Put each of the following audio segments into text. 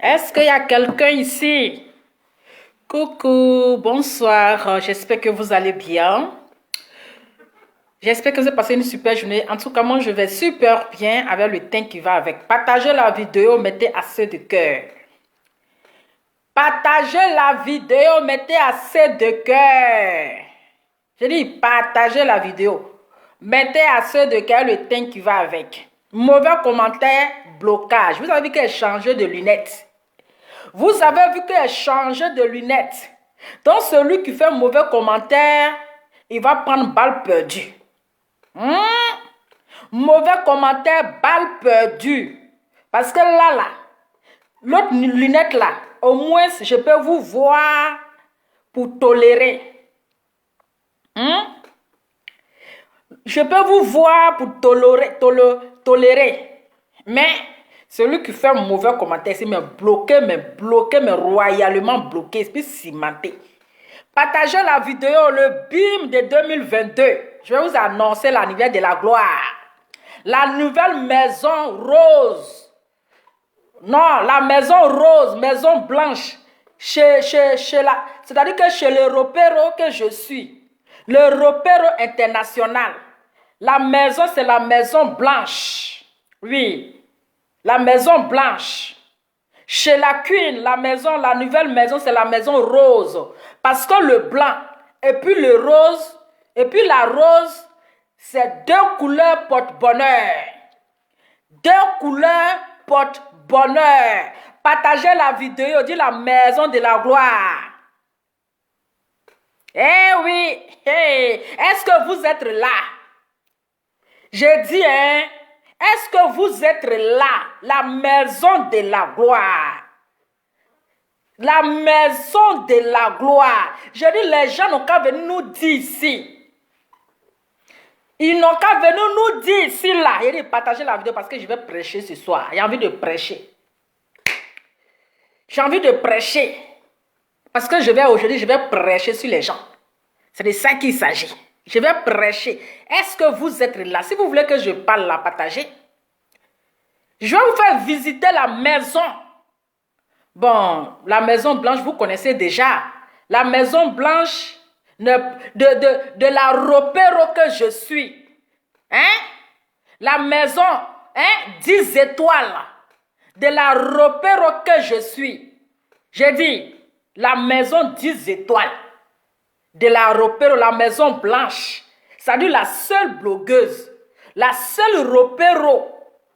Est-ce qu'il y a quelqu'un ici? Coucou, bonsoir, j'espère que vous allez bien. J'espère que vous avez passé une super journée. En tout cas, moi, je vais super bien avec le teint qui va avec. Partagez la vidéo, mettez assez de cœur. Partagez la vidéo, mettez assez de cœur. Je dis, partagez la vidéo. Mettez assez de cœur le teint qui va avec. Mauvais commentaire, blocage. Vous avez vu qu'elle changeait de lunettes. Vous avez vu qu'elle changeait de lunettes. Donc, celui qui fait un mauvais commentaire, il va prendre balle perdue. Mauvais commentaire, balle perdue. Parce que là, l'autre lunette là, au moins, je peux vous voir pour tolérer. Je peux vous voir pour tolérer. Mais celui qui fait un mauvais commentaire, c'est me bloquer, mais royalement bloqué, puis cimenté. Partagez la vidéo, le BIM de 2022. Je vais vous annoncer l'anniversaire de la gloire. La nouvelle maison rose. Non, la maison rose, maison blanche. C'est-à-dire que chez le Ropero que je suis. Le Ropero international. La maison, c'est la maison blanche. Oui, la maison blanche. Chez la Queen, la nouvelle maison, c'est la maison rose. Parce que le blanc et puis le rose, et puis la rose, c'est deux couleurs porte-bonheur. Deux couleurs porte-bonheur. Partagez la vidéo, dit la maison de la gloire. Eh oui, hey. Est-ce que vous êtes là? Je dis, hein, est-ce que vous êtes là? La maison de la gloire. La maison de la gloire. Je dis, les gens n'ont qu'à venir nous dire ici. Ils n'ont qu'à venir nous dire ici, là. Je dis, partagez la vidéo parce que je vais prêcher ce soir. J'ai envie de prêcher. J'ai envie de prêcher. Parce que aujourd'hui, je vais prêcher sur les gens. C'est de ça qu'il s'agit. Je vais prêcher. Est-ce que vous êtes là? Si vous voulez que je parle là, partagez. Je vais vous faire visiter la maison. Bon, la maison blanche, vous connaissez déjà. La maison blanche de la Ropero que je suis. Hein? La maison, 10 étoiles de la Ropero que je suis. J'ai dit, la maison 10 étoiles de la Ropero, la maison blanche. C'est-à-dire la seule blogueuse, la seule Ropero,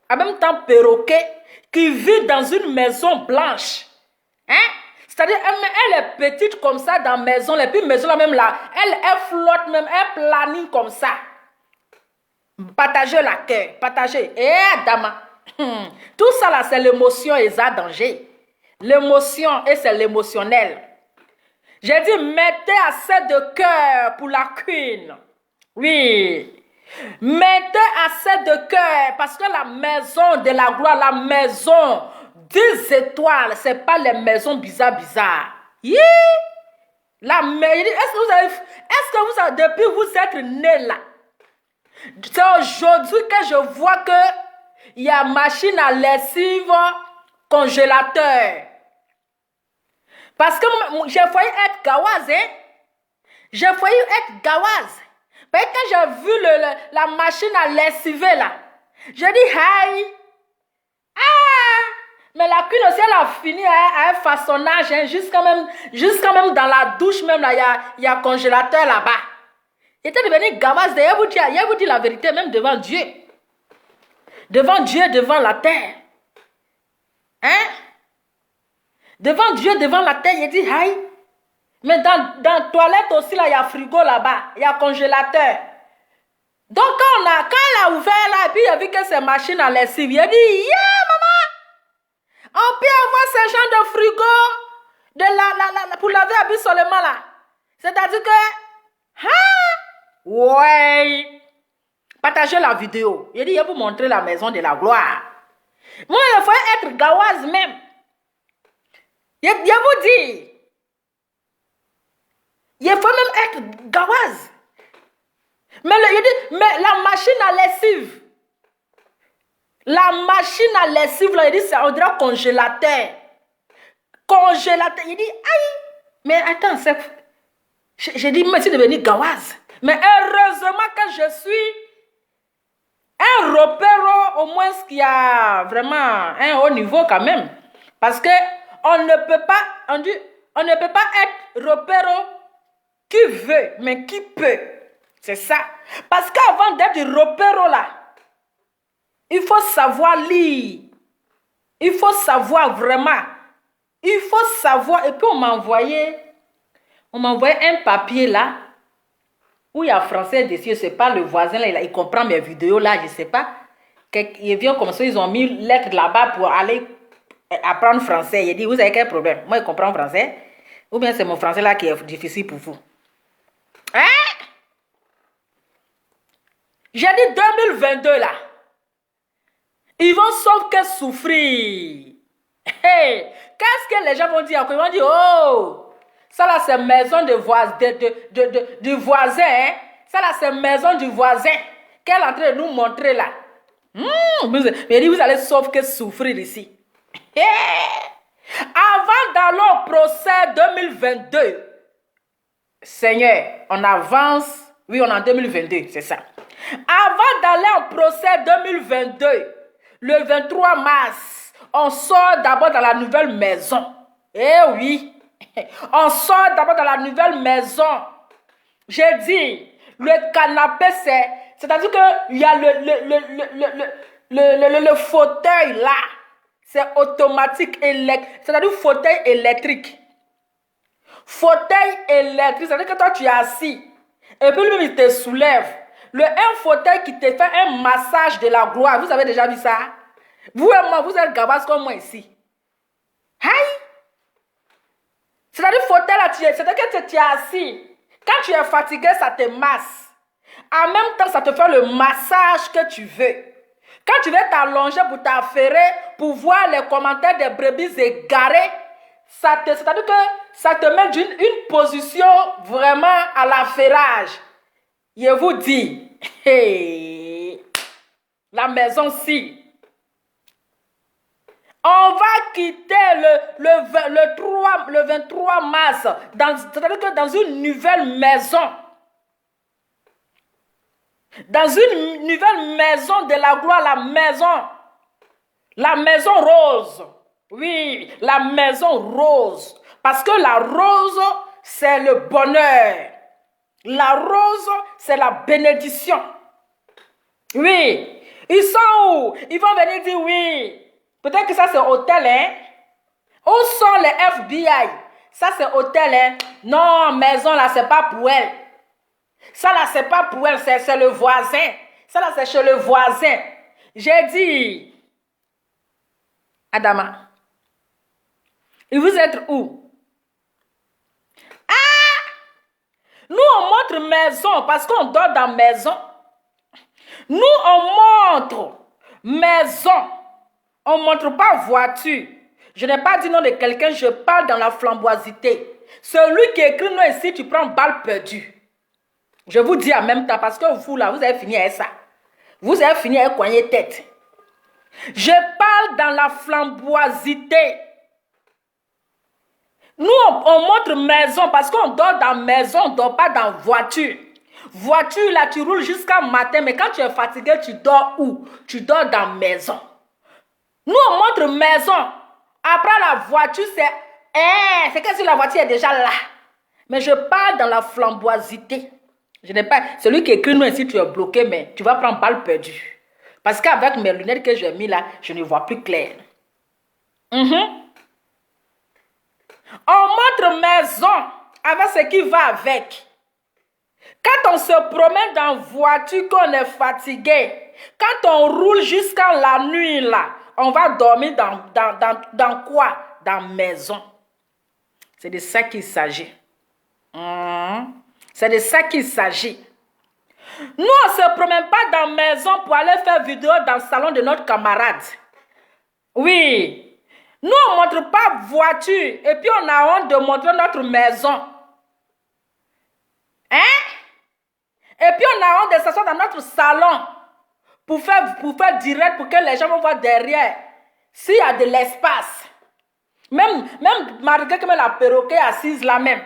en même temps perroquet, qui vit dans une maison blanche. Hein? C'est-à-dire, elle est petite comme ça dans la maison, et puis maison là même là, elle flotte même, elle planine comme ça. Partagez la cœur, partagez. Dama. Tout ça là, c'est l'émotion et ça danger. L'émotion et c'est l'émotionnel. J'ai dit, mettez assez de cœur pour la Queen. Oui. Mettez assez de cœur parce que la maison de la gloire, la maison 10 étoiles, ce n'est pas les maisons bizarres. Est-ce que vous avez, depuis vous êtes né là, c'est aujourd'hui que je vois que il y a machine à lessive, congélateur. Parce que j'ai failli être gawaz, hein? J'ai failli être gawaz. Mais quand j'ai vu la machine à lessiver là, j'ai dit, aïe, mais la Queen aussi, elle a fini à un façonnage, hein, jusqu'à même dans la douche, même là, il y a congélateur là-bas. Il était devenu gavaz, je vous dis la vérité, même devant Dieu. Devant Dieu, devant la terre. Hein? Devant Dieu, devant la terre, il dit, aïe. Mais dans la toilette aussi, là, il y a frigo là-bas, il y a congélateur. Donc, quand elle a ouvert là, et puis il a vu que c'est machine à lessive, il a dit, yeah, maman, on peut avoir ce genre de frigo pour laver habits seulement là. C'est-à-dire que, ouais, partagez la vidéo. Il a dit, je vais vous montrer la maison de la gloire. Moi, il faut être gawaz même. Je vous dis, il faut même être gawaz. Mais la machine à lessive, là, il dit, c'est un congélateur. congélateur. Il dit, aïe, mais attends, j'ai dit, mais c'est devenu Gawaz. Mais heureusement que je suis un repéro, au moins qui a vraiment un haut niveau quand même. Parce que on ne peut pas être repéro qui veut, mais qui peut. C'est ça. Parce qu'avant d'être repéro là, il faut savoir lire. Il faut savoir vraiment. Il faut savoir. Et puis on m'a envoyé un papier là, où il y a français dessus. Je ne sais pas, le voisin là, il comprend mes vidéos là, je ne sais pas. Il vient comme ça, ils ont mis lettre là-bas pour aller apprendre français. Il dit, vous avez quel problème? Moi, je comprends français. Ou bien c'est mon français là qui est difficile pour vous. Hein? J'ai dit 2022 là. Ils vont sauf que souffrir. Hey, qu'est-ce que les gens vont dire? Ils vont dire, oh, ça là c'est maison du voisin. Hein? Ça là c'est maison du voisin. Qu'elle est en train de nous montrer là. Mais dit, vous allez sauf que souffrir ici. Hey. Avant d'aller au procès 2022, Seigneur, on avance. Oui, on est en 2022, c'est ça. Avant d'aller au procès 2022, le 23 mars, on sort d'abord dans la nouvelle maison. Eh oui, on sort d'abord dans la nouvelle maison. J'ai dit, le canapé, c'est-à-dire qu'il y a le fauteuil là. C'est automatique, c'est-à-dire fauteuil électrique. Fauteuil électrique, c'est-à-dire que toi tu es assis. Et puis lui, il te soulève. Un fauteuil qui te fait un massage de la gloire. Vous avez déjà vu ça? Vous et moi, vous êtes gabas comme moi ici. Aïe! C'est-à-dire fauteuil là, c'est-à-dire que tu es assis. Quand tu es fatigué, ça te masse. En même temps, ça te fait le massage que tu veux. Quand tu veux t'allonger pour t'affairer, pour voir les commentaires des brebis égarés, c'est-à-dire que ça te met une position vraiment à l'affairage. Je vous dis, hey, la maison-ci, on va quitter le 23 mars, c'est-à-dire que dans une nouvelle maison. Dans une nouvelle maison de la gloire, la maison rose. Oui, la maison rose. Parce que la rose, c'est le bonheur. La rose, c'est la bénédiction. Oui. Ils sont où? Ils vont venir dire oui. Peut-être que ça c'est hôtel, hein? Où sont les FBI? Ça c'est hôtel, hein? Non, maison là, c'est pas pour elle. Ça là, c'est pas pour elle, c'est le voisin. Ça là, c'est chez le voisin. J'ai dit, Adama, et vous êtes où? Ah! Nous, on montre maison parce qu'on dort dans maison. Nous, on montre maison. On ne montre pas voiture. Je n'ai pas dit non de quelqu'un, je parle dans la flamboisité. Celui qui écrit non ici, tu prends balle perdue. Je vous dis en même temps, parce que vous là, vous avez fini avec ça. Vous avez fini avec coigner tête. Je parle dans la flamboisité. Nous, on montre maison parce qu'on dort dans maison, on ne dort pas dans voiture. Voiture, là, tu roules jusqu'à matin, mais quand tu es fatigué, tu dors où? Tu dors dans maison. Nous, on montre maison. Après, la voiture, c'est que si la voiture est déjà là. Mais je parle dans la flamboisité. Je n'ai pas... Celui qui écrit nous ici, tu es bloqué, mais tu vas prendre balle perdue. Parce qu'avec mes lunettes que j'ai mis là, je ne vois plus clair. On montre maison avec ce qui va avec. Quand on se promène dans voiture, qu'on est fatigué, quand on roule jusqu'à la nuit là, on va dormir dans quoi? Dans maison. C'est de ça qu'il s'agit. C'est de ça qu'il s'agit. Nous, on ne se promène pas dans la maison pour aller faire vidéo dans le salon de notre camarade. Oui. Nous, on ne montre pas voiture et puis on a honte de montrer notre maison. Hein? Et puis on a honte de s'asseoir dans notre salon pour faire direct pour que les gens vont voir derrière s'il y a de l'espace. Même malgré que la perroquet assise là même.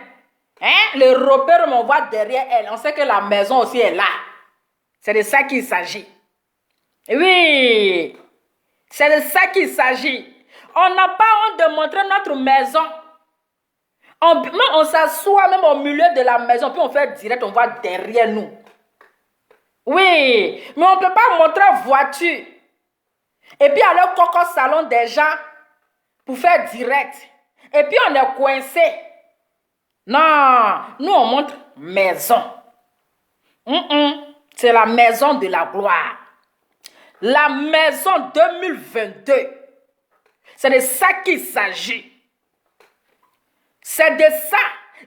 Hein? Le repère m'envoie derrière elle. On sait que la maison aussi est là. C'est de ça qu'il s'agit. Oui. C'est de ça qu'il s'agit. On n'a pas honte de montrer notre maison. On s'assoit même au milieu de la maison, puis on fait direct, on voit derrière nous. Oui, mais on ne peut pas montrer voiture. Et puis aller au coco salon des gens pour faire direct. Et puis on est coincé. Non, nous on montre maison. C'est la maison de la gloire. La maison 2022. C'est de ça qu'il s'agit. C'est de ça.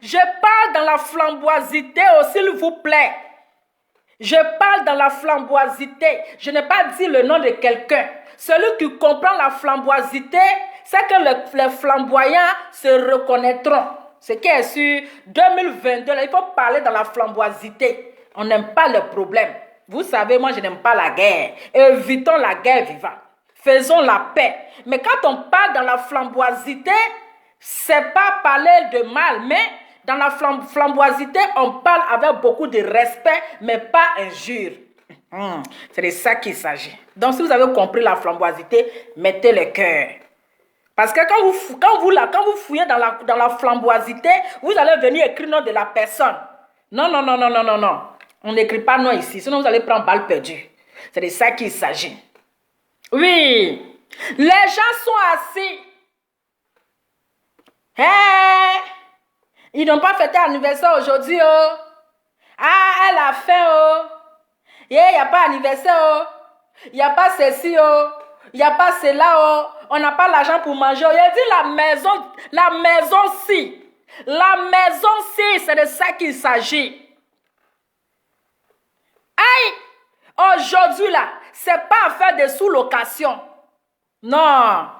Je parle dans la flamboisité, oh, s'il vous plaît. Je parle dans la flamboisité. Je n'ai pas dit le nom de quelqu'un. Celui qui comprend la flamboisité, c'est que les flamboyants se reconnaîtront. Ce qui est sur 2022, là, il faut parler dans la flamboisité. On n'aime pas le problème. Vous savez, moi, je n'aime pas la guerre. Évitons la guerre vivante. Faisons la paix. Mais quand on parle dans la flamboisité, c'est pas parler de mal, mais dans la flamboisité, on parle avec beaucoup de respect, mais pas injure. C'est de ça qu'il s'agit. Donc, si vous avez compris la flamboisité, mettez le cœur. Parce que quand vous fouillez dans la flamboisité, vous allez venir écrire le nom de la personne. Non. On n'écrit pas nom ici, sinon vous allez prendre balle perdue. C'est de ça qu'il s'agit. Oui, les gens sont assis. Hey, ils n'ont pas fêté anniversaire aujourd'hui, oh. Ah, elle a faim, oh. Il n'y a pas anniversaire, oh. Il n'y a pas ceci, oh. Il n'y a pas cela, oh. On n'a pas l'argent pour manger. Il a dit la maison-ci. La maison-ci, c'est de ça qu'il s'agit. Aïe, aujourd'hui, là, c'est pas affaire de sous-location. Non.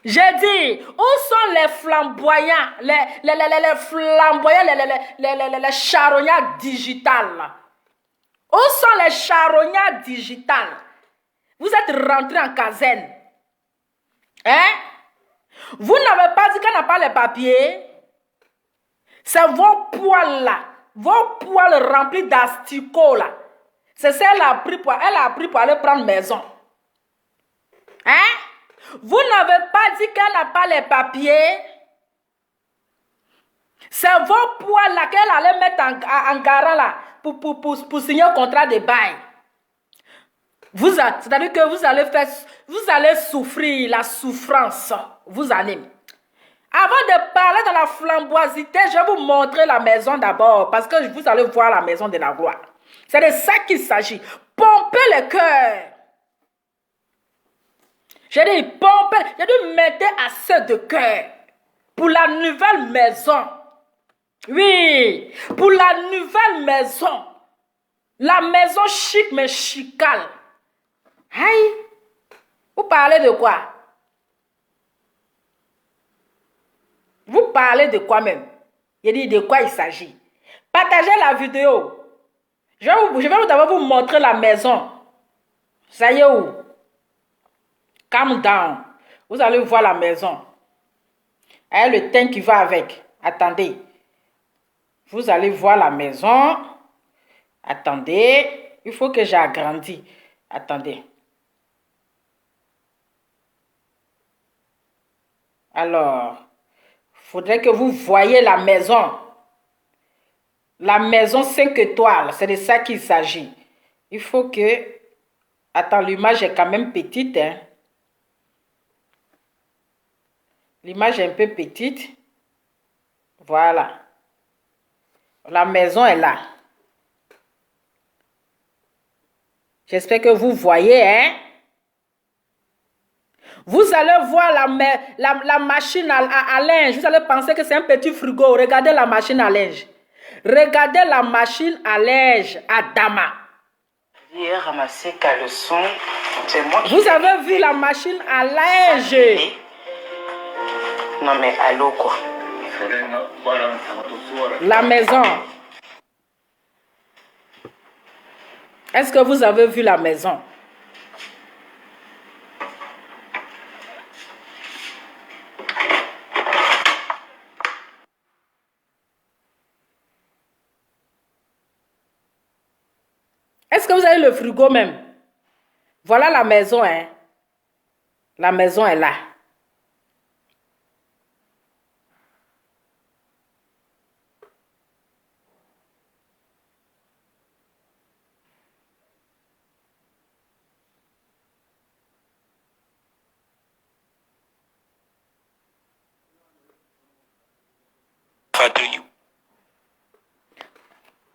J'ai dit, où sont les flamboyants, les flamboyants, les charognards digitales? Où sont les charognards digitales? Vous êtes rentrés en caserne. Hein? Vous n'avez pas dit qu'on n'a pas les papiers. C'est vos poils là. Vos poils remplis d'asticots là. C'est ça qu'elle a pris pour aller prendre maison. Hein? Vous n'avez pas dit qu'elle n'a pas les papiers. C'est vos poils là qu'elle allait mettre en garant là pour signer un contrat de bail. C'est-à-dire que vous allez souffrir la souffrance. Vous allez. Avant de parler de la flamboisité, je vais vous montrer la maison d'abord. Parce que vous allez voir la maison de la gloire. C'est de ça qu'il s'agit. Pompez le cœur. J'ai dit pompez. J'ai dit mettez assez de cœur. Pour la nouvelle maison. Oui. Pour la nouvelle maison. La maison chic mais chicale. Aïe. Vous parlez de quoi? Vous parlez de quoi même? Il dit de quoi il s'agit. Partagez la vidéo. Je vais d'abord vous montrer la maison. Ça y est où? Calm down. Vous allez voir la maison. Et le teint qui va avec. Attendez. Vous allez voir la maison. Attendez. Il faut que j'agrandisse. Attendez. Alors, il faudrait que vous voyez la maison. La maison 5 étoiles, c'est de ça qu'il s'agit. Il faut que... Attends, l'image est quand même petite. Hein? L'image est un peu petite. Voilà. La maison est là. J'espère que vous voyez, hein? Vous allez voir la machine à linge. Vous allez penser que c'est un petit frigo. Regardez la machine à linge. Regardez la machine à linge à Dama. Hier, ramasser caleçon, c'est moi qui... Vous avez vu la machine à linge? Non mais allô quoi. La maison. Est-ce que vous avez vu la maison? Est-ce que vous avez le frigo même? Voilà la maison, hein. La maison est là.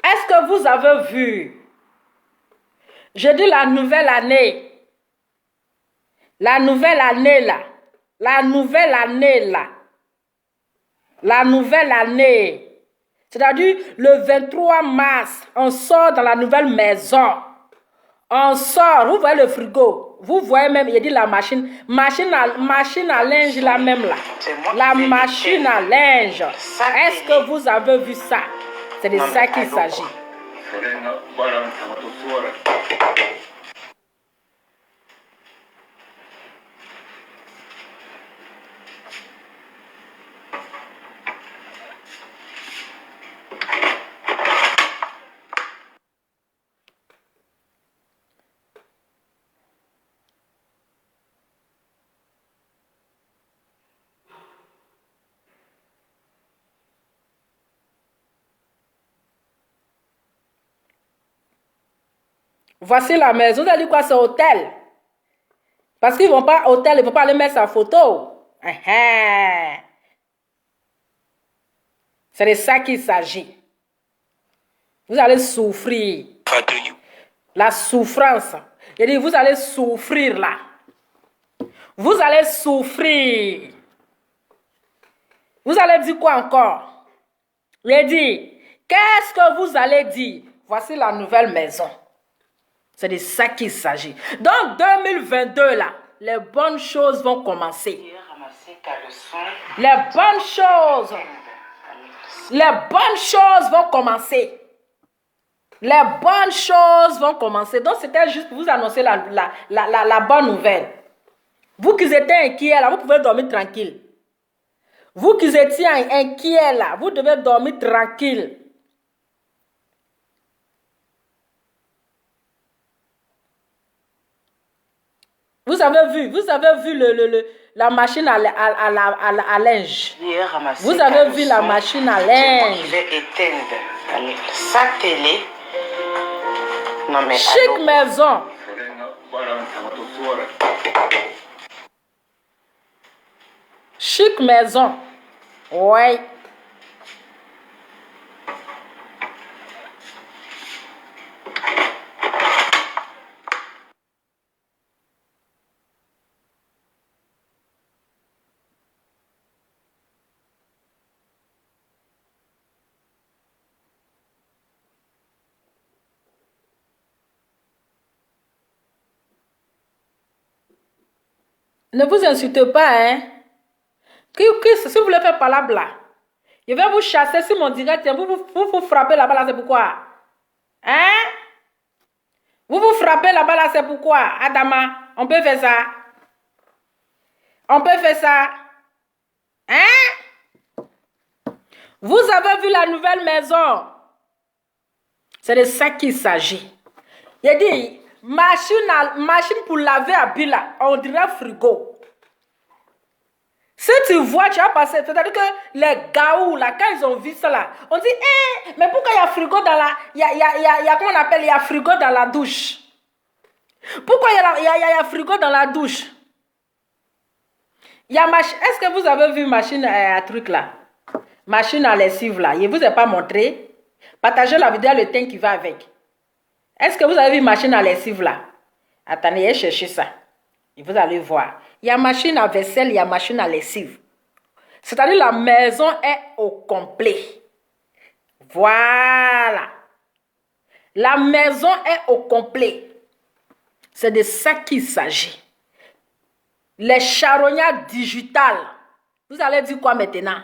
Est-ce que vous avez vu? Je dis la nouvelle année. La nouvelle année là. La nouvelle année là. La nouvelle année. C'est-à-dire le 23 mars, on sort dans la nouvelle maison. On sort, vous voyez le frigo. Vous voyez même, il dit la machine. Machine à linge là même là. La machine à linge. Est-ce que vous avez vu ça? C'est de ça qu'il s'agit. Voici la maison. Vous allez dire quoi? C'est hôtel. Parce qu'ils ne vont pas hôtel, ils ne vont pas aller mettre sa photo. C'est de ça qu'il s'agit. Vous allez souffrir. La souffrance. Il dit, vous allez souffrir là. Vous allez souffrir. Vous allez dire quoi encore? Il dit, qu'est-ce que vous allez dire? Voici la nouvelle maison. C'est de ça qu'il s'agit. Donc, 2022, là, les bonnes choses vont commencer. Les bonnes choses. Les bonnes choses vont commencer. Les bonnes choses vont commencer. Donc, c'était juste pour vous annoncer la bonne nouvelle. Vous qui étiez inquiets, là, vous pouvez dormir tranquille. Vous qui étiez inquiets, là, vous devez dormir tranquille. Vous avez vu la machine à linge. Vous avez vu la machine à linge. Je vais éteindre sa télé. Non, mais Chic maison. Chic maison. Ouais. Ne vous insultez pas, hein. Si vous voulez faire par là, je vais vous chasser sur mon direct. Vous frappez là-bas, là, c'est pourquoi? Hein? Vous frappez là-bas, là, c'est pourquoi? Adama, on peut faire ça. On peut faire ça. Hein? Vous avez vu la nouvelle maison? C'est de ça qu'il s'agit. Il dit, machine pour laver habits là, on dirait frigo. Si tu vois, tu as passé, c'est-à-dire que les gaous là, quand ils ont vu ça là, on dit, mais pourquoi il y a frigo dans la, il y a comment on appelle, il y a frigo dans la douche. Pourquoi il y a frigo dans la douche? Il y a est-ce que vous avez vu machine à truc là? Machine à lessive là, je ne vous ai pas montré. Partagez la vidéo, le thème qui va avec. Est-ce que vous avez vu machine à lessive là? Attendez, cherchez ça. Et vous allez voir. Il y a machine à vaisselle, il y a machine à lessive. C'est-à-dire la maison est au complet. Voilà. La maison est au complet. C'est de ça qu'il s'agit. Les charognards digitales. Vous allez dire quoi maintenant?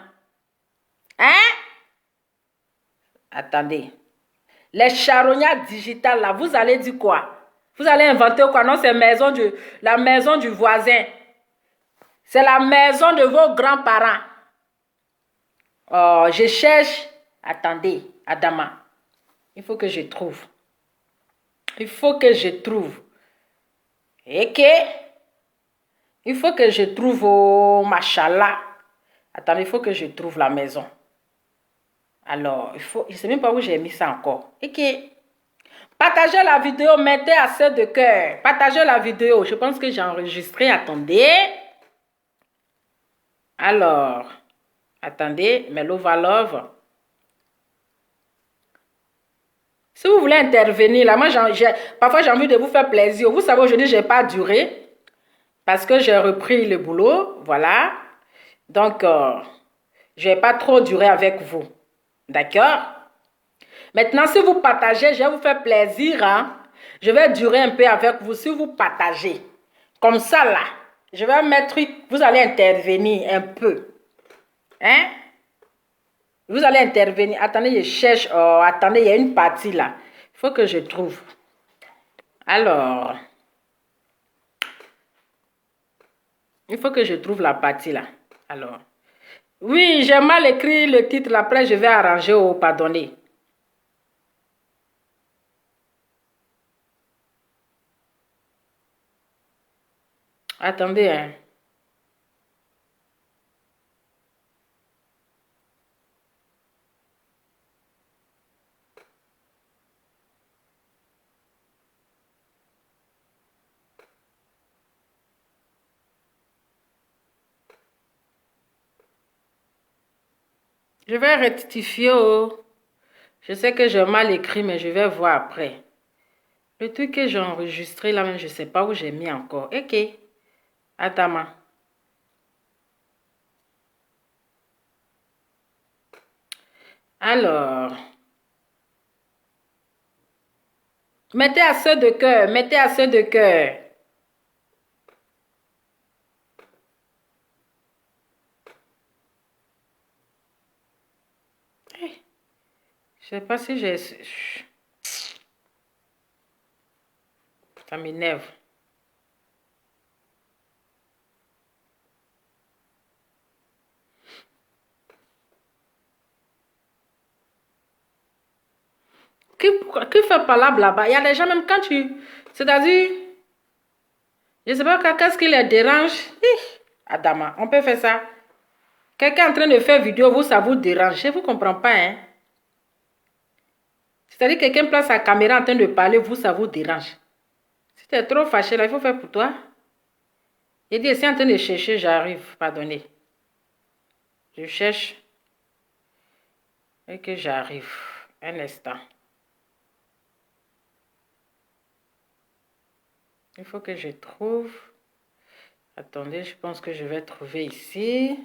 Hein? Attendez. Les charognards digitales là, vous allez dire quoi? Vous allez inventer quoi? Non, c'est la maison du voisin. C'est la maison de vos grands-parents. Oh, je cherche. Attendez, Adama. Il faut que je trouve. Il faut que je trouve. Ok. Il faut que je trouve, oh, machallah. Attendez, il faut que je trouve la maison. Alors, il faut... Je ne sais même pas où j'ai mis ça encore. Ok. Partagez la vidéo, mettez assez de cœur. Partagez la vidéo. Je pense que j'ai enregistré. Attendez. Alors, attendez, Melova Love. Si vous voulez intervenir, là, moi, parfois j'ai envie de vous faire plaisir. Vous savez, aujourd'hui, je n'ai pas duré parce que j'ai repris le boulot. Voilà. Donc, je ne vais pas trop durer avec vous. D'accord? Maintenant, si vous partagez, je vais vous faire plaisir. Hein? Je vais durer un peu avec vous si vous partagez. Comme ça, là, je vais mettre... Vous allez intervenir un peu. Hein? Vous allez intervenir. Attendez, je cherche. Oh, attendez, il y a une partie là. Il faut que je trouve. Alors. Il faut que je trouve la partie là. Alors. Oui, j'ai mal écrit le titre. Après, je vais arranger. Oh, pardonnez. Attendez, hein. Je vais rectifier. Oh. Je sais que j'ai mal écrit, mais je vais voir après. Le truc que j'ai enregistré là, même je ne sais pas où j'ai mis encore. Ok. Attends. Alors. Mettez assez de cœur. Mettez assez de cœur. Je sais pas si j'ai... Ça m'énerve. Qui fait par là-bas? Il y a des gens, même quand tu... C'est-à-dire... Je ne sais pas qu'est-ce qui les dérange. Adama, on peut faire ça. Quelqu'un en train de faire vidéo, vous, ça vous dérange. Je ne vous comprends pas, hein. C'est-à-dire quelqu'un place sa caméra en train de parler, vous, ça vous dérange. Si tu es trop fâché, là, il faut faire pour toi. Il dit, c'est en train de chercher, j'arrive. Pardonnez. Je cherche. Et que j'arrive. Un instant. Il faut que je trouve. Attendez, je pense que je vais trouver ici.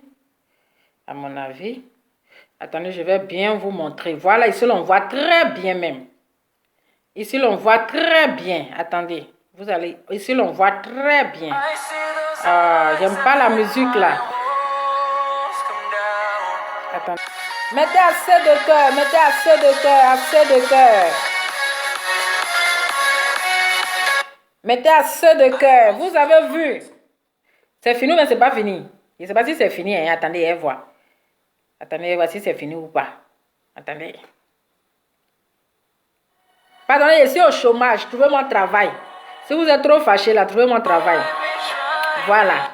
À mon avis. Attendez, je vais bien vous montrer. Voilà, ici, l'on voit très bien même. Ici, l'on voit très bien. Attendez, vous allez... Ici, l'on voit très bien. Ah, j'aime pas la musique, là. Attendez. Mettez assez de cœur, mettez assez de cœur, assez de cœur. Mettez assez de cœur. Vous avez vu? C'est fini, mais c'est pas fini. Je ne sais pas si c'est fini. Hein. Attendez, elle voit. Attendez, voici si c'est fini ou pas. Attendez. Pardonnez, je suis au chômage. Trouvez mon travail. Si vous êtes trop fâché là, trouvez mon travail. Voilà.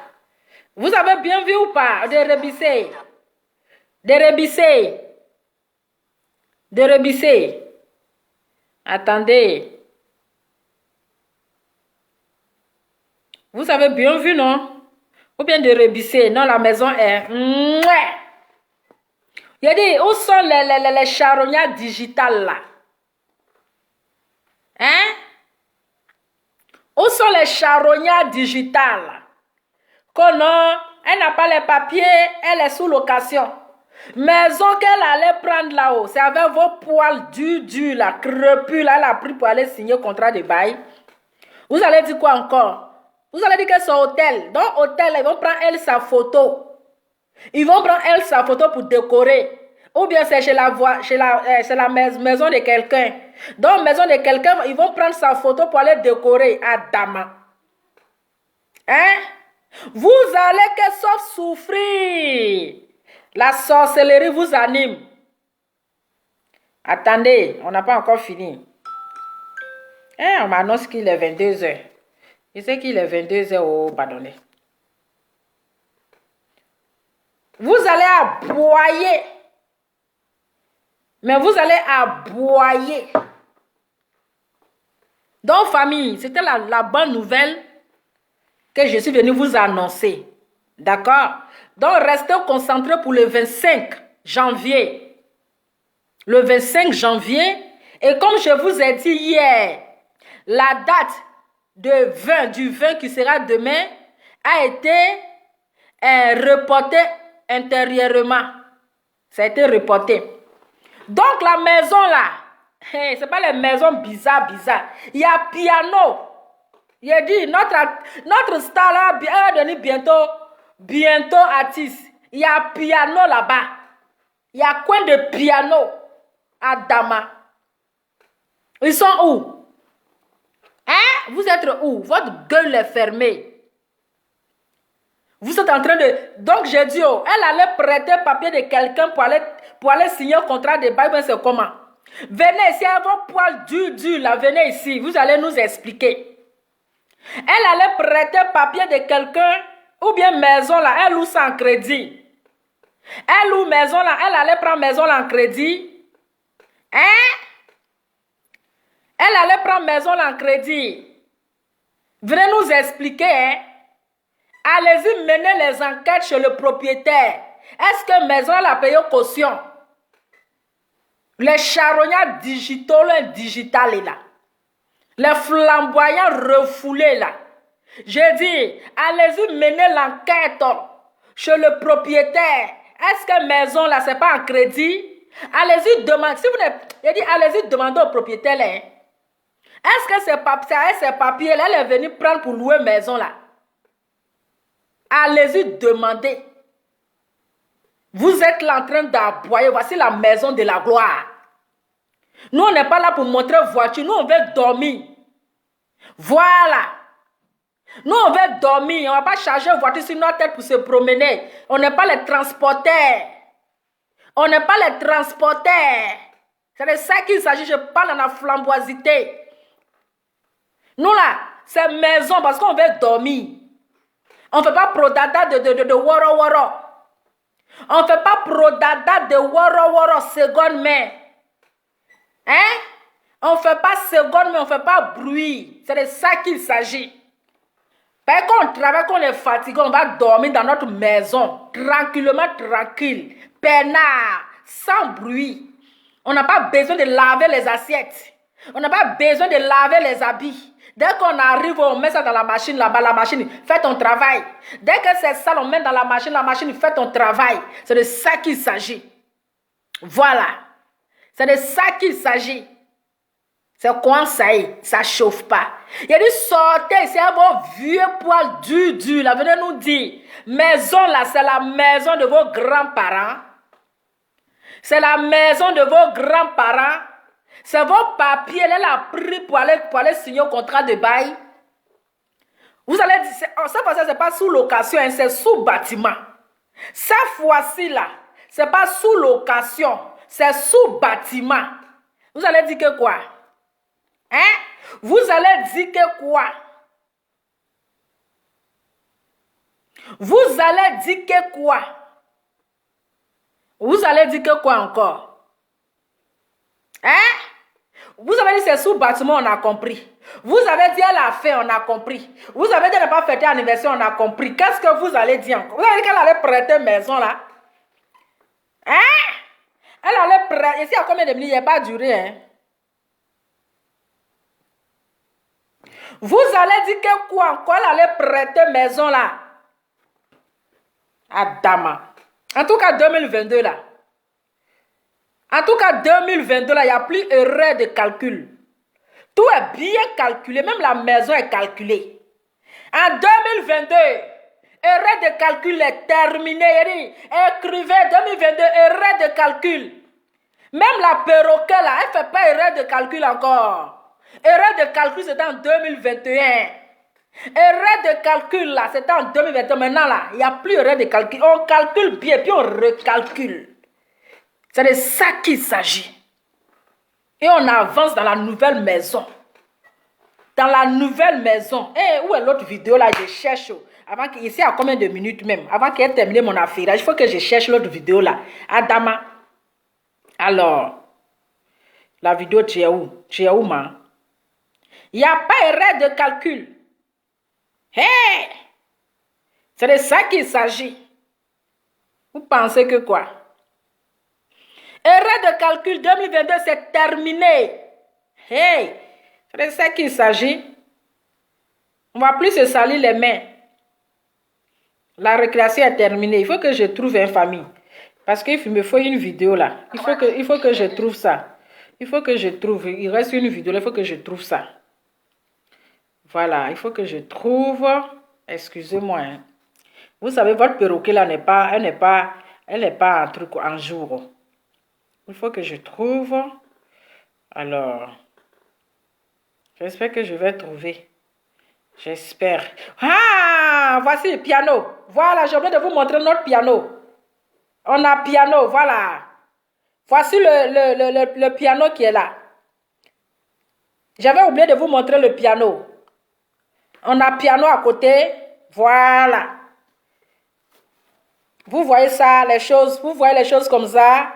Vous avez bien vu ou pas? De rebisser. De rebisser. De rebisser. Attendez. Vous avez bien vu, non? Ou bien de rebisser. Non, la maison est... Il y a dit, où sont les charognards digitales là? Hein? Où sont les charognards digitales? Que non, elle n'a pas les papiers, elle est sous location. Maison qu'elle allait prendre là-haut, c'est avec vos poils durs là, crepus là, elle a pris pour aller signer contrat de bail. Vous allez dire quoi encore? Vous allez dire que c'est hôtel. Dans l'hôtel, ils vont prendre elle sa photo. Ils vont prendre elle sa photo pour décorer. Ou bien c'est chez la maison de quelqu'un. Dans la maison de quelqu'un, ils vont prendre sa photo pour aller décorer à Dama. Hein? Vous allez que sauf souffrir. La sorcellerie vous anime. Attendez, on n'a pas encore fini. Hein, on m'annonce qu'il est 22 heures. Je sais qu'il est 22 heures au pardonnez. Vous allez aboyer. Mais vous allez aboyer. Donc, famille, c'était la bonne nouvelle que je suis venue vous annoncer. D'accord? Donc, restez concentrés pour le 25 janvier. Le 25 janvier. Et comme je vous ai dit hier, la date du 20 qui sera demain a été reportée intérieurement. Ça a été reporté. Donc, la maison là, ce n'est pas les maisons bizarres. Il y a piano. Il a dit, notre star là, elle va devenir bientôt artiste. Il y a piano là-bas. Il y a coin de piano à Dama. Ils sont où? Hein? Vous êtes où? Votre gueule est fermée. Vous êtes en train de... Donc, j'ai dit, oh, elle allait prêter papier de quelqu'un pour aller signer un contrat de bail. C'est comment? Venez ici, vos poils durs là, venez ici. Vous allez nous expliquer. Elle allait prêter papier de quelqu'un ou bien maison là, elle loue ça en crédit. Elle loue maison là, elle allait prendre maison là en crédit. Hein? Elle allait prendre maison là en crédit. Venez nous expliquer, hein? Allez-y, menez les enquêtes chez le propriétaire. Est-ce que maison elle a payé caution? Les charognards digitaux, le digital est là. Les flamboyants refoulés là. J'ai dit, allez-y, menez l'enquête chez le propriétaire. Est-ce que maison là, c'est pas en crédit? Allez-y, demandez. Si vous j'ai dit, allez-y, demandez au propriétaire là. Hein? Est-ce que ces papiers là, elle est venue prendre pour louer maison là? Allez-y, demandez. Vous êtes là en train d'aboyer. Voici la maison de la gloire. Nous, on n'est pas là pour montrer voiture. Nous, on veut dormir. Voilà. Nous, on veut dormir. On ne va pas charger une voiture sur notre tête pour se promener. On n'est pas les transporteurs. On n'est pas les transporteurs. C'est de ça qu'il s'agit. Je parle dans la flamboisité. Nous, là, c'est maison parce qu'on veut dormir. On ne fait pas prodada de woro. On ne fait pas prodada de woro seconde main. Hein? On ne fait pas seconde main, on ne fait pas bruit. C'est de ça qu'il s'agit. Parce qu'on travaille, qu'on est fatigué, on va dormir dans notre maison. Tranquillement, tranquille. Peinard, sans bruit. On n'a pas besoin de laver les assiettes. On n'a pas besoin de laver les habits. Dès qu'on arrive, on met ça dans la machine là-bas, la machine, fais ton travail. Dès que c'est ça, on met dans la machine, fais ton travail. C'est de ça qu'il s'agit. Voilà. C'est de ça qu'il s'agit. C'est quoi ça y est, ça chauffe pas. Il a dit, sortez, c'est vos vieux poils durs, là, venez nous dire. Maison là, c'est la maison de vos grands-parents. C'est la maison de vos grands-parents. C'est vos papiers, elle a pris pour aller signer un contrat de bail. Vous allez dire, cette fois-ci, ce n'est pas sous location, hein, c'est sous bâtiment. Cette fois-ci, là, ce n'est pas sous location, c'est sous bâtiment. Vous allez dire que quoi? Hein? Vous allez dire que quoi? Vous allez dire que quoi? Vous allez dire que quoi encore? Hein? Vous avez dit c'est sous bâtiment, on a compris. Vous avez dit elle a fait, on a compris. Vous avez dit elle n'a pas fêté anniversaire, on a compris. Qu'est-ce que vous allez dire encore? Vous avez dit qu'elle allait prêter maison là? Hein? Elle allait prêter. Ici, à combien de minutes? Il n'y a pas duré, hein? Vous allez dire que quoi encore? Elle allait prêter maison là? Adama. En tout cas, 2022 là. En tout cas, 2022 là, il n'y a plus erreur de calcul. Tout est bien calculé, même la maison est calculée. En 2022, erreur de calcul est terminée. Écrivez 2022, erreur de calcul. Même la perroquet là, elle ne fait pas erreur de calcul encore. Erreur de calcul, c'est en 2021. Erreur de calcul là, c'est en 2021. Maintenant là, il n'y a plus erreur de calcul. On calcule bien, puis on recalcule. C'est de ça qu'il s'agit. Et on avance dans la nouvelle maison. dans la nouvelle maison. Eh, où est l'autre vidéo là? Je cherche. Avant que, ici, à combien de minutes même? Avant qu'elle termine mon affaire, il faut que je cherche l'autre vidéo là. Adama. Alors, la vidéo, tu es où? Tu es où, ma? Il n'y a pas erreur de calcul. Hey! C'est de ça qu'il s'agit. Vous pensez que quoi? Erreur de calcul 2022, c'est terminé. Hey! C'est de ça qu'il s'agit. On ne va plus se salir les mains. La récréation est terminée. Il faut que je trouve une famille. Parce qu'il me faut une vidéo là. Il faut que je trouve ça. Il faut que je trouve. Il reste une vidéo là. Il faut que je trouve ça. Voilà. Il faut que je trouve. Excusez-moi. Hein. Vous savez, votre perroquet là n'est pas. Elle n'est pas un truc en jour. Il faut que je trouve. Alors. J'espère que je vais trouver. J'espère. Ah! Voici le piano. Voilà, j'ai oublié de vous montrer notre piano. On a piano, voilà. Voici le piano qui est là. J'avais oublié de vous montrer le piano. On a piano à côté. Voilà. Vous voyez ça, les choses. Vous voyez les choses comme ça.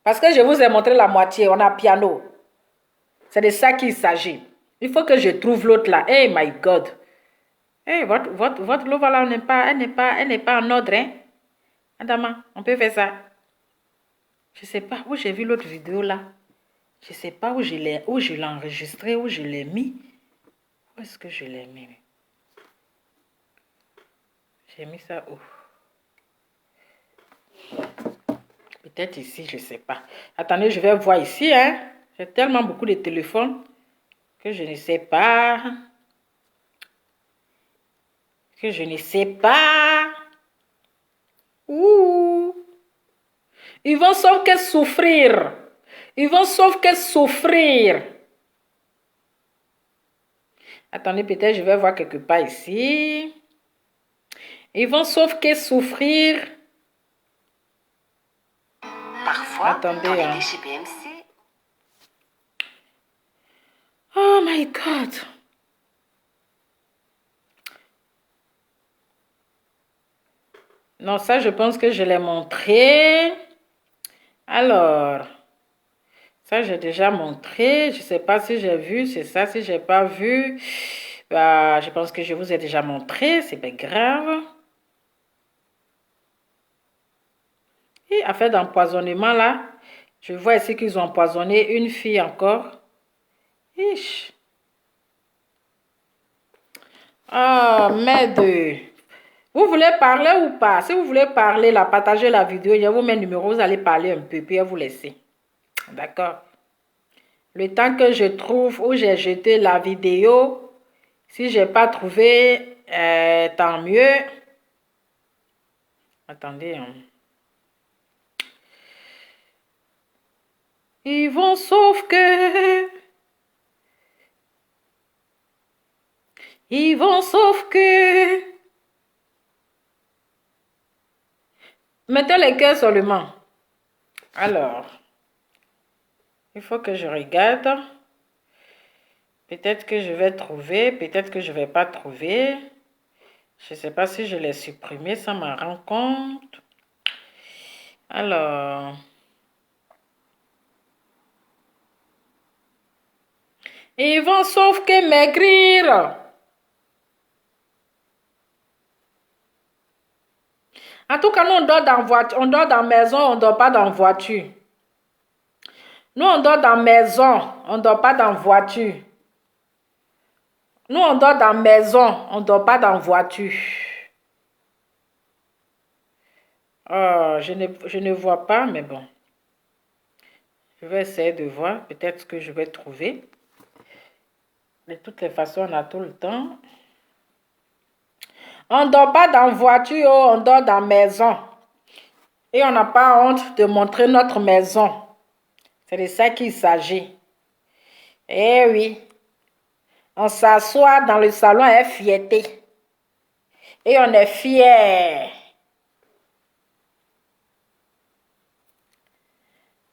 Parce que je vous ai montré la moitié. On a piano. C'est de ça qu'il s'agit. Il faut que je trouve l'autre là. Hey, my God. Hey, votre lova là, elle n'est pas en ordre, hein. Adama, on peut faire ça. Je ne sais pas où j'ai vu l'autre vidéo là. Je ne sais pas où je l'ai enregistré, où je l'ai mis. Où est-ce que je l'ai mis? J'ai mis ça où? Peut-être ici, je ne sais pas. Attendez, je vais voir ici, hein. J'ai tellement beaucoup de téléphones que je ne sais pas. Que je ne sais pas. Ouh. Ils vont sauf que souffrir. Ils vont sauf que souffrir. Attendez, peut-être je vais voir quelque part ici. Ils vont sauf que souffrir. Parfois, attendez, quand il hein. est chez BMC. Oh my God. Non, ça, je pense que je l'ai montré. Alors, ça, j'ai déjà montré. Je ne sais pas si j'ai vu, c'est ça. Si je n'ai pas vu, bah, je pense que je vous ai déjà montré. C'est pas grave. Et affaire d'empoisonnement, là, je vois ici qu'ils ont empoisonné une fille encore. Ish. Ah, merde. Vous voulez parler ou pas? Si vous voulez parler, là, partagez la vidéo. Je vous mets le numéro, vous allez parler un peu, puis vous laisser. D'accord? Le temps que je trouve où j'ai jeté la vidéo, si je n'ai pas trouvé, tant mieux. Attendez. Hein. Ils vont sauf que... Ils vont sauf que... Mettez les cœurs seulement. Alors, il faut que je regarde. Peut-être que je vais trouver, peut-être que je ne vais pas trouver. Je ne sais pas si je l'ai supprimé, ça m'en rend compte. Alors... Ils vont sauf que maigrir. En tout cas, nous, on dort dans voiture, on dort dans maison, on ne dort pas dans voiture. Nous, on dort dans maison, on ne dort pas dans voiture. Nous, on dort dans maison, on ne dort pas dans voiture. Oh, je ne vois pas, mais bon. Je vais essayer de voir, peut-être que je vais trouver. De toutes les façons, on a tout le temps. On ne dort pas dans voiture, on dort dans maison. Et on n'a pas honte de montrer notre maison. C'est de ça qu'il s'agit. Eh oui. On s'assoit dans le salon et est fierté. Et on est fiers.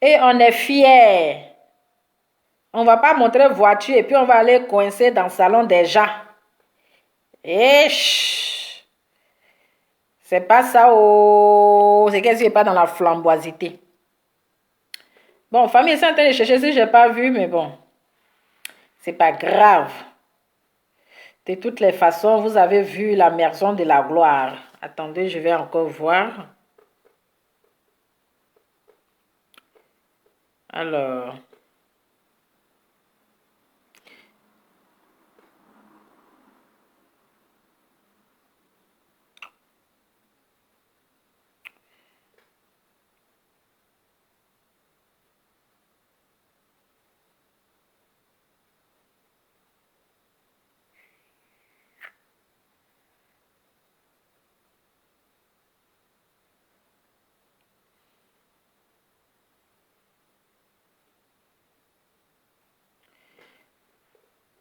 Et on est fiers. On va pas montrer voiture et puis on va aller coincer dans le salon des gens. Et c'est pas ça, oh. C'est qu'est-ce qui n'est pas dans la flamboisité. Bon, famille, c'est en train de chercher si je n'ai pas vu, mais bon. C'est pas grave. De toutes les façons, vous avez vu la maison de la gloire. Attendez, je vais encore voir. Alors.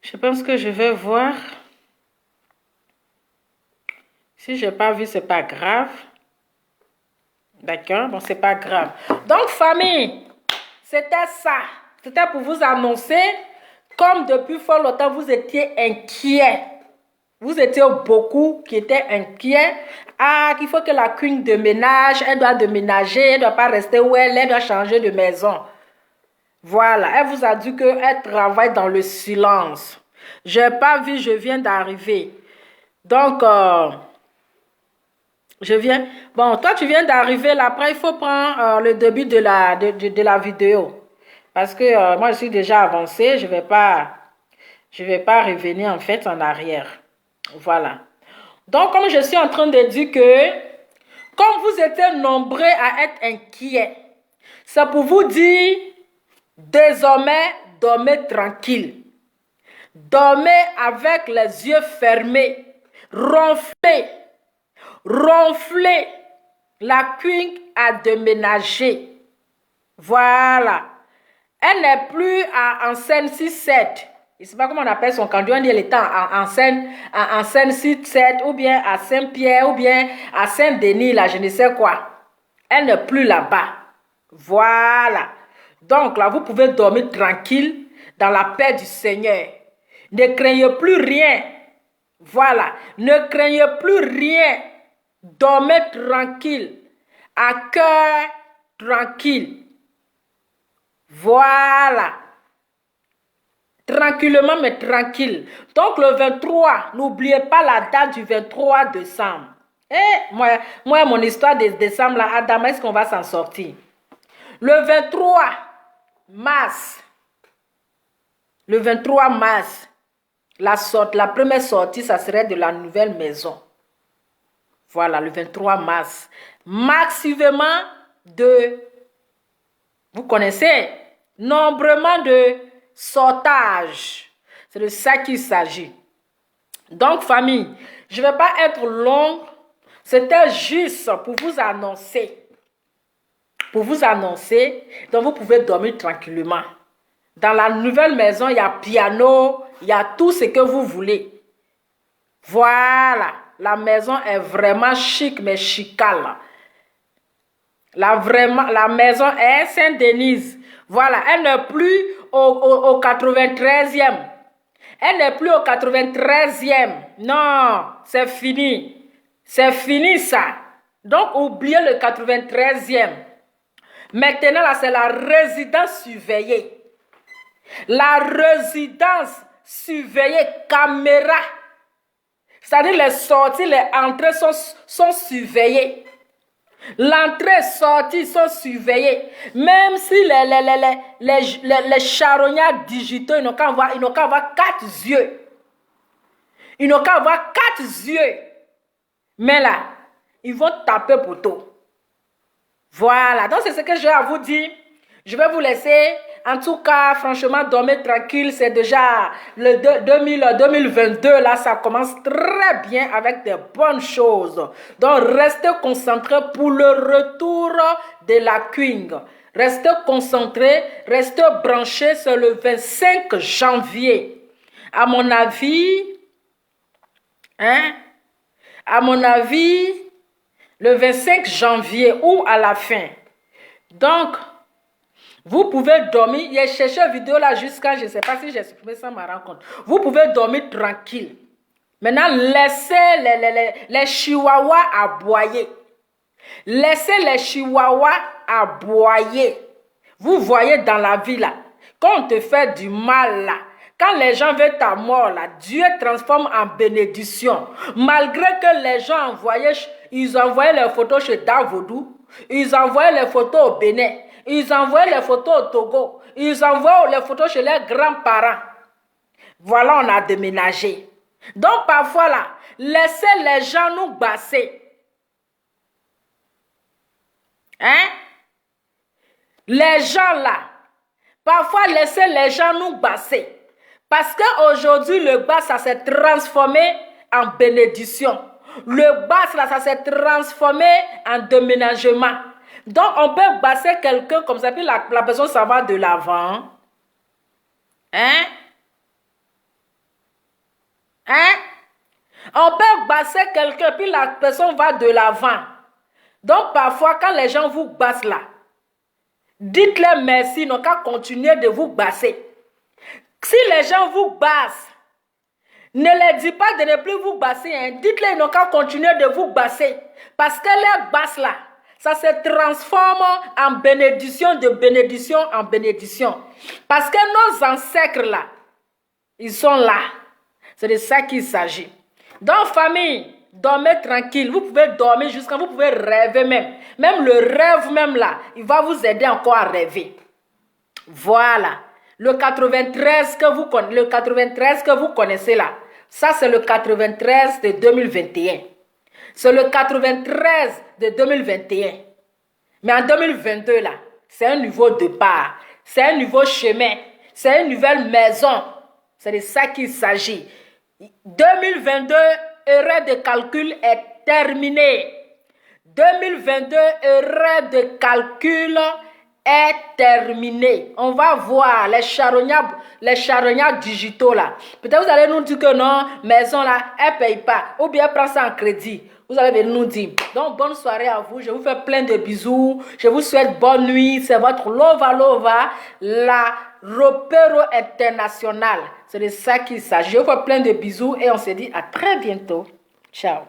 Je pense que je vais voir. Si je n'ai pas vu, c'est pas grave. D'accord? Bon, c'est pas grave. Donc, famille, c'était ça. C'était pour vous annoncer, comme depuis fort longtemps, vous étiez inquiets. Vous étiez beaucoup qui étaient inquiets. Ah, qu'il faut que la queen déménage. Elle doit déménager. Elle ne doit pas rester où elle est. Elle doit changer de maison. Voilà. Elle vous a dit qu'elle travaille dans le silence. Je n'ai pas vu, je viens d'arriver. Donc, je viens. Bon, toi, tu viens d'arriver là. Après, il faut prendre le début de la vidéo. Parce que moi, je suis déjà avancée. Je vais pas revenir en fait en arrière. Voilà. Donc, comme je suis en train de dire que, comme vous étiez nombreux à être inquiets, c'est pour vous dire, désormais, dormez tranquille. Dormez avec les yeux fermés. Ronflez. Ronflez. La queen a déménagé. Voilà. Elle n'est plus en scène 6-7. Je ne sais pas comment on appelle son candidat. On dit elle était en scène 6-7 ou bien à Saint-Pierre ou bien à Saint-Denis, là, je ne sais quoi. Elle n'est plus là-bas. Voilà. Donc là, vous pouvez dormir tranquille dans la paix du Seigneur. Ne craignez plus rien. Voilà. Ne craignez plus rien. Dormez tranquille. À cœur tranquille. Voilà. Tranquillement, mais tranquille. Donc, le 23, n'oubliez pas la date du 23 décembre. Et moi mon histoire de décembre, là, Adam, est-ce qu'on va s'en sortir? Le 23 mars, le 23 mars, la première sortie, ça serait de la nouvelle maison. Voilà, le 23 mars. Massivement vous connaissez, nombrement de sortage. C'est de ça qu'il s'agit. Donc, famille, je ne vais pas être longue. C'était juste pour vous annoncer. Pour vous annoncer, donc vous pouvez dormir tranquillement. Dans la nouvelle maison, il y a piano, il y a tout ce que vous voulez. Voilà, la maison est vraiment chic, mais chicale. La maison est Saint-Denis. Voilà, elle n'est plus au 93e. Elle n'est plus au 93e. Non, c'est fini. C'est fini ça. Donc, oubliez le 93e. Maintenant, là, c'est la résidence surveillée. La résidence surveillée, caméra. C'est-à-dire les sorties, les entrées sont surveillées. L'entrée et sortie sont surveillées. Même si les charognards digitaux, ils n'ont qu'à avoir 4 yeux. Ils n'ont qu'à avoir 4 yeux. Mais là, ils vont taper pour tout. Voilà, donc c'est ce que j'ai à vous dire. Je vais vous laisser. En tout cas, franchement, dormez tranquille. C'est déjà le 2022. Là, ça commence très bien avec des bonnes choses. Donc, restez concentrés pour le retour de la Queen. Restez concentrés, restez branchés sur le 25 janvier. À mon avis, le 25 janvier ou à la fin. Donc, Vous pouvez dormir. J'ai cherché une vidéo là jusqu'à, je ne sais pas si j'ai supprimé ça ma rencontre. Vous pouvez dormir tranquille. Maintenant, laissez les chihuahuas aboyer. Laissez les chihuahuas aboyer. Vous voyez dans la vie là, quand on te fait du mal là, quand les gens veulent ta mort là, Dieu transforme en bénédiction. Malgré que les gens ils envoyaient les photos chez Davodou, ils envoyaient les photos au Bénin, ils envoyaient les photos au Togo, ils envoient les photos chez leurs grands-parents. Voilà, on a déménagé. Donc parfois là, laissez les gens nous basser. Hein? Les gens là, parfois laissez les gens nous basser. Parce qu'aujourd'hui, le bas, ça s'est transformé en bénédiction. Le bas, là, ça s'est transformé en déménagement. Donc, on peut basser quelqu'un comme ça, puis la personne, ça va de l'avant. Hein? Hein? On peut basser quelqu'un, puis la personne va de l'avant. Donc, parfois, quand les gens vous bassent là, dites-leur merci, non qu'à continuer de vous basser. Si les gens vous bassent, ne les dites pas de ne plus vous basser. Hein. Dites-leur non qu'à continuer de vous basser. Parce que les basses là, ça se transforme en bénédiction, de bénédiction en bénédiction. Parce que nos ancêtres là, ils sont là. C'est de ça qu'il s'agit. Donc famille, dormez tranquille. Vous pouvez dormir jusqu'à vous pouvez rêver même. Même le rêve même là, il va vous aider encore à rêver. Voilà. Le 93 que vous connaissez là, ça c'est le 93 de 2021. C'est le 93 de 2021. Mais en 2022 là, c'est un nouveau départ. C'est un nouveau chemin. C'est une nouvelle maison. C'est de ça qu'il s'agit. 2022, erreur de calcul est terminée. 2022, erreur de calcul est terminée. On va voir les charognards digitaux là. Peut-être vous allez nous dire que non, maison là, elle ne paye pas. Ou bien prend ça en crédit. Vous allez venir nous dire. Donc, bonne soirée à vous. Je vous fais plein de bisous. Je vous souhaite bonne nuit. C'est votre Lova, la Ropero International. C'est de ça qu'il s'agit. Je vous fais plein de bisous et on se dit à très bientôt. Ciao.